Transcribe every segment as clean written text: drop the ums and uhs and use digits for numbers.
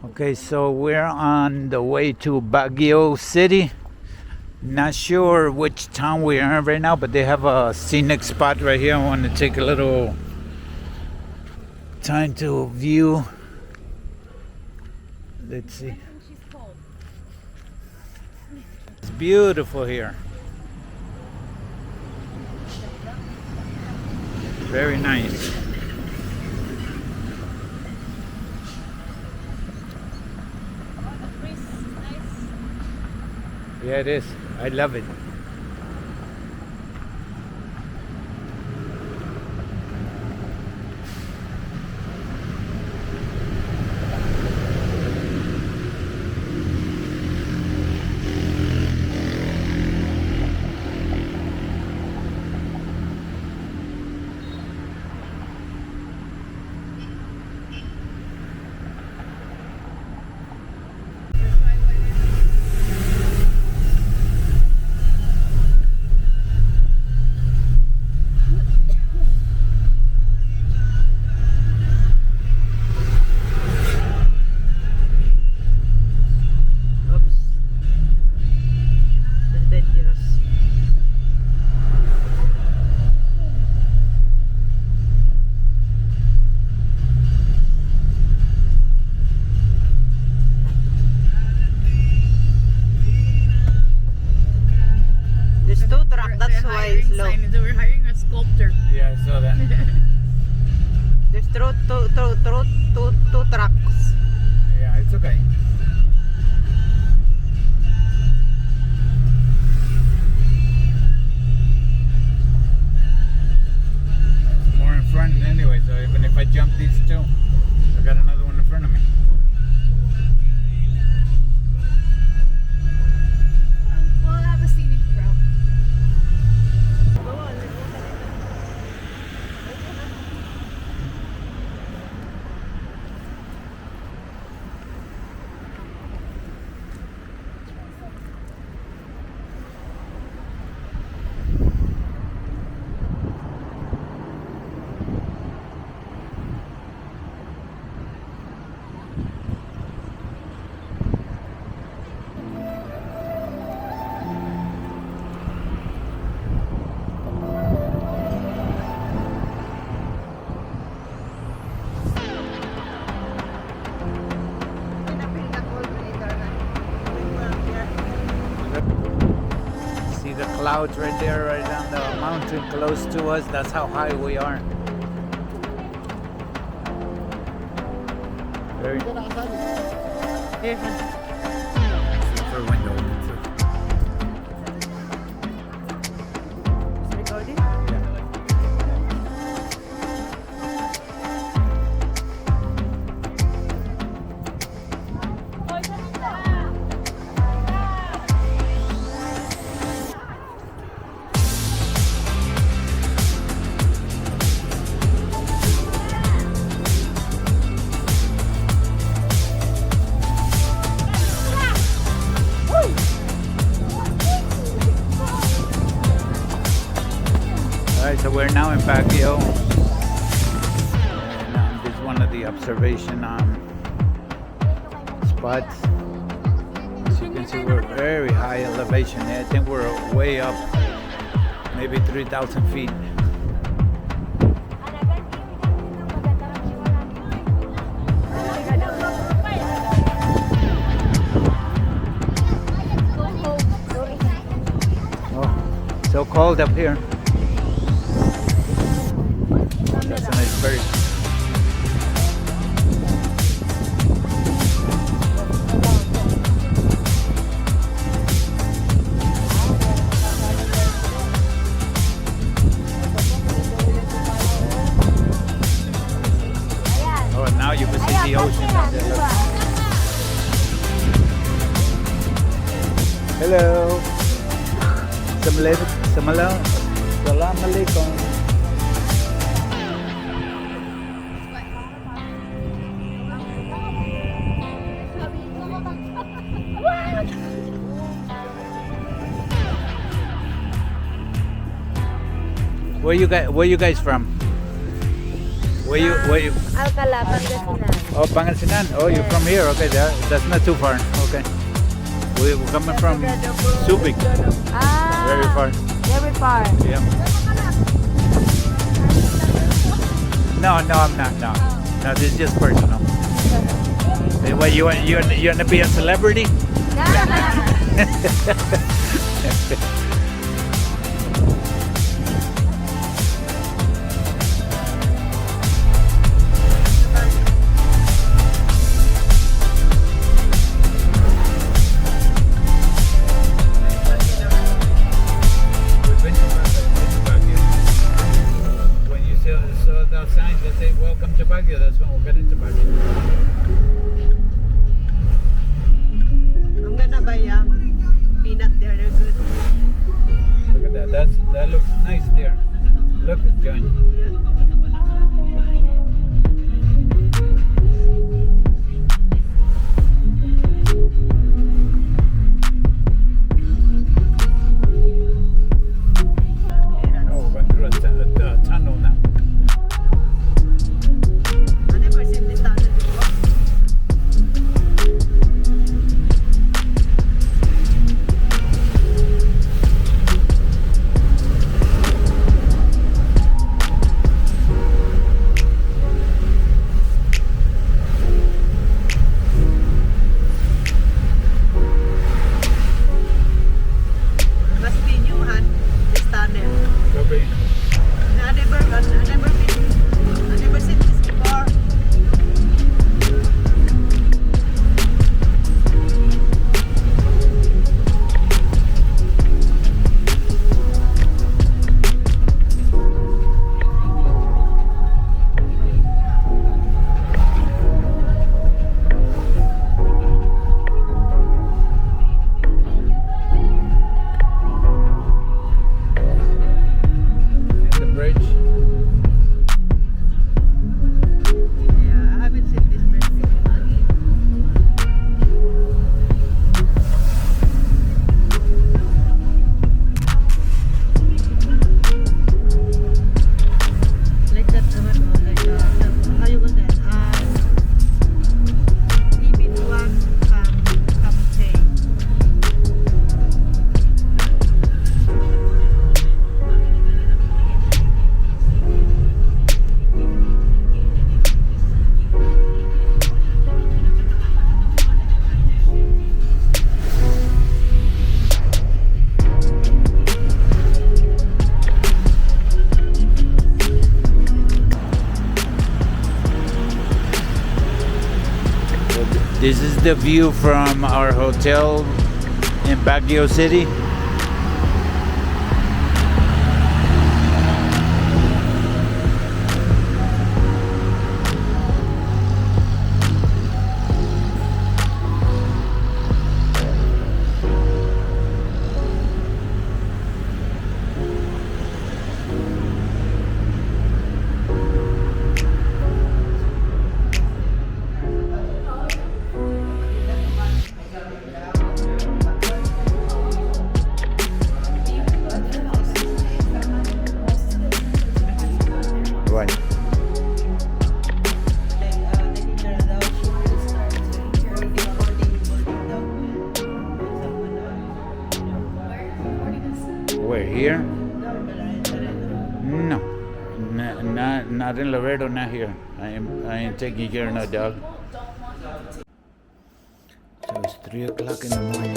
Okay, so we're on the way to Baguio City. Not sure which town we're in right now, but they have a scenic spot right here. I want to take a little time to view. Let's see. It's beautiful here. Very nice. Yeah, it is. I love it. We're hiring a sculptor. Yeah, I saw that. There's two trucks. Yeah, it's okay. More in front anyway, so even if I jump these two, I got another one in front of me. We'll have a scenic route. See the clouds right there, right on the mountain close to us. That's how high we are. Very for window. Recording? Alright, so we're now in Baguio. And this is one of the observation spots. As you can see, we're very high elevation. I think we're way up, maybe 3,000 feet. Oh, so cold up here. That's a nice bird. Oh, now you can see the ocean out there. Look. Hello. Salam alaikum. Where you guys from? Where you? Alcala, Pangasinan. Oh, Pangasinan. Oh, you're from here. Okay, that's not too far. Okay. We're coming from Subic. Ah, Very far. Very far. Yeah. No, I'm not. No, this is just personal. Hey, what you want to be a celebrity? When you saw that sign that say "Welcome to Baguio," that's when we'll get into Baguio. I'm gonna buy peanut there. They're good. Look at that. That looks nice there. Look, John. Oh, went through a tunnel now. I never seen this tunnel before. Must be new, this tunnel. Could be. I never seen this before. And the bridge. Yeah, I haven't seen this before. Like that naman, how you call that? Even one campaign. This is the view from our hotel in Baguio City. Right. We're here? No. Not in Laredo, not here. I ain't taking care of no dog. So it's 3 o'clock in the morning.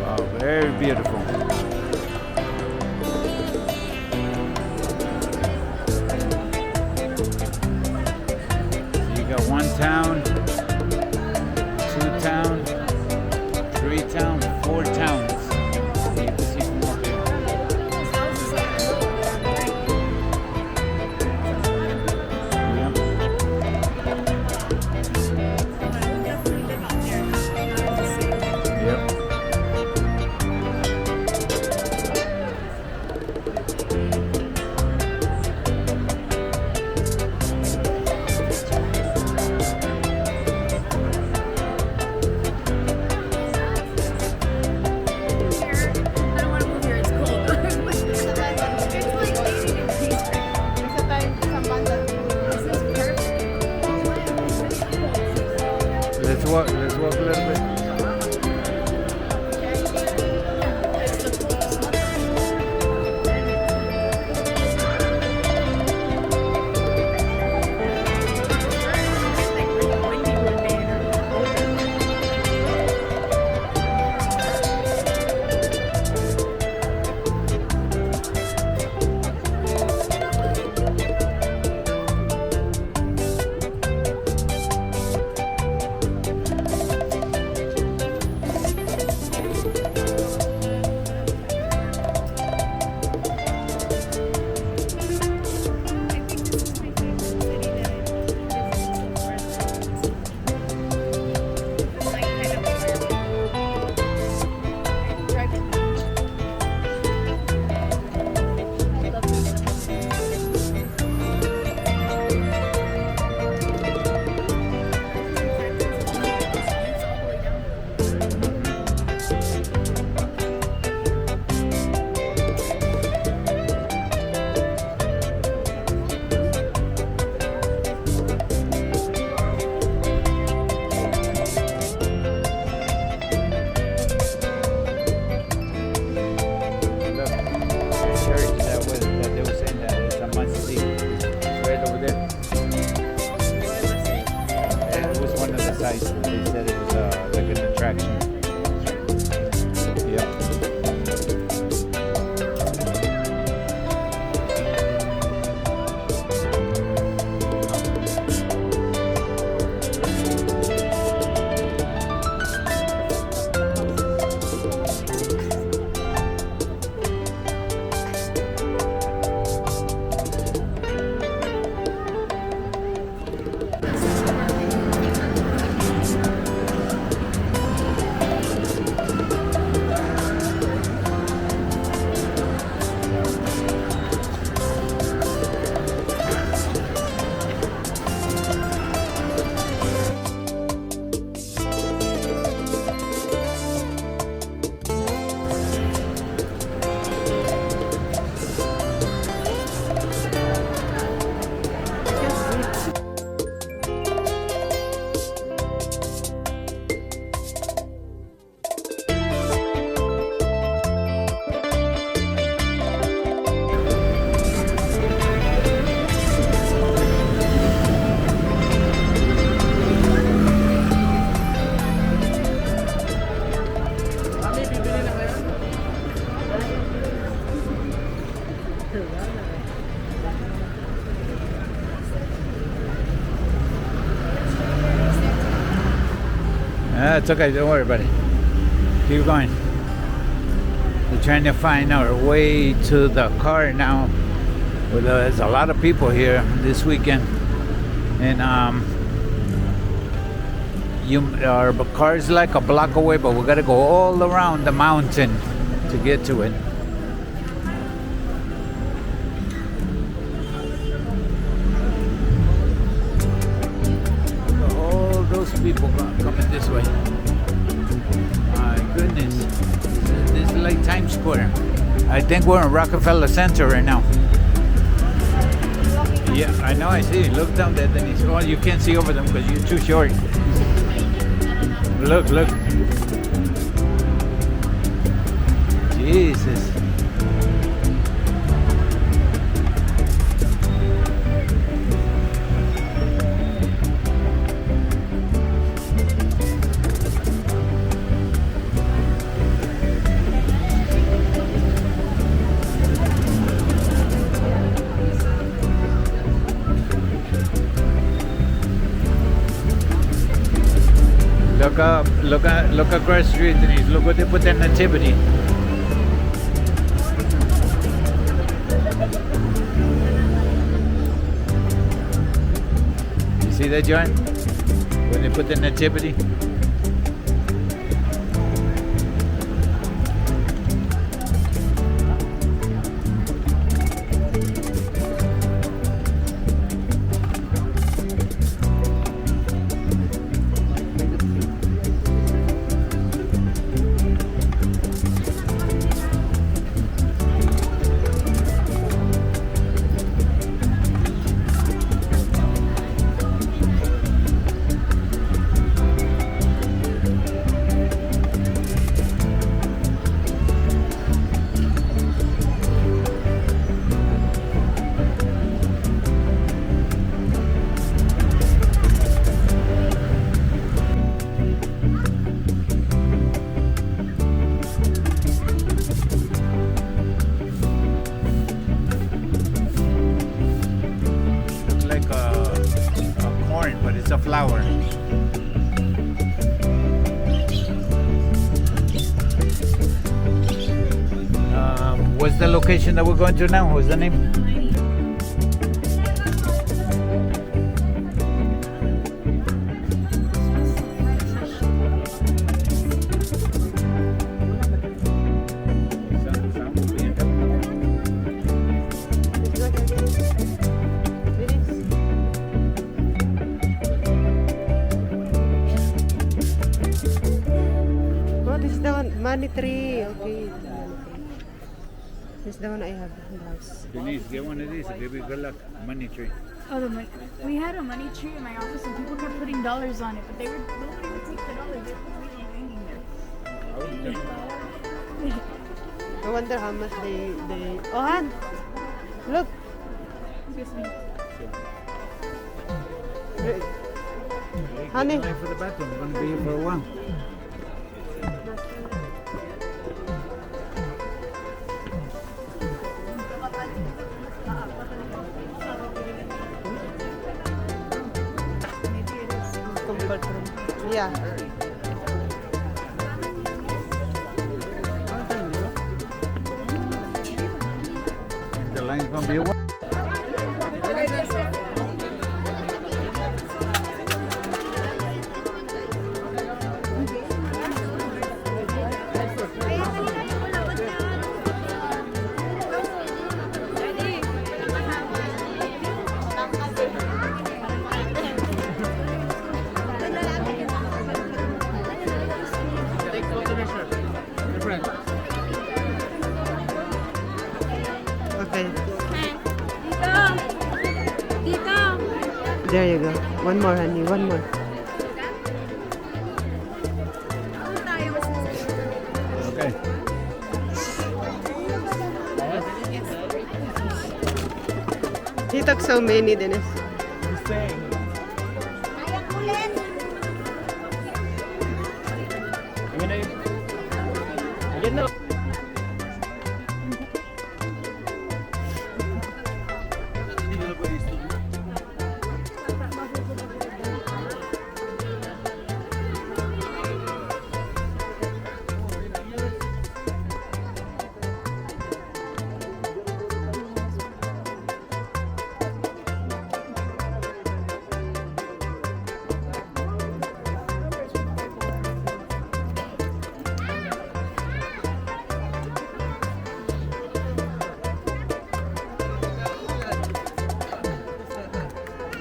Wow, very beautiful. So you got one town, 2 town, 3 town, 4 towns. You can see from up here. Yep. Let's walk a little bit. They said it was like an attraction. Yeah. It's okay, don't worry about it. Keep going. We're trying to find our way to the car now. Well, there's a lot of people here this weekend, and our car is like a block away, but we gotta go all around the mountain to get to it. All those people coming this way. My goodness, this is like Times Square. I think we're in Rockefeller Center right now. Yeah, I know, I see. Look down there, Denise. Well, you can't see over them because you're too short. Look. Jesus. Look across the street, Denise. Look what they put that nativity. You see that, John? When they put the nativity. but it's a flower. What's the location that we're going to now? What's the name? Oh, this is the one, money tree. Okay. This is the one I have in the house. Denise, get one of these. Give you good luck. Money tree. Oh, the money. We had a money tree in my office and people kept putting dollars on it, but nobody would take the dollars. They were really hanging there. I wonder how much they oh, Han! Look! Excuse me. Honey. Get for the bathroom. We're going to be here for a while. Yeah. The line's going to be a while. Okay. Dito! There you go. One more, honey. One more. Okay. He took so many, Dennis.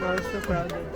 Wow, it's so crowded.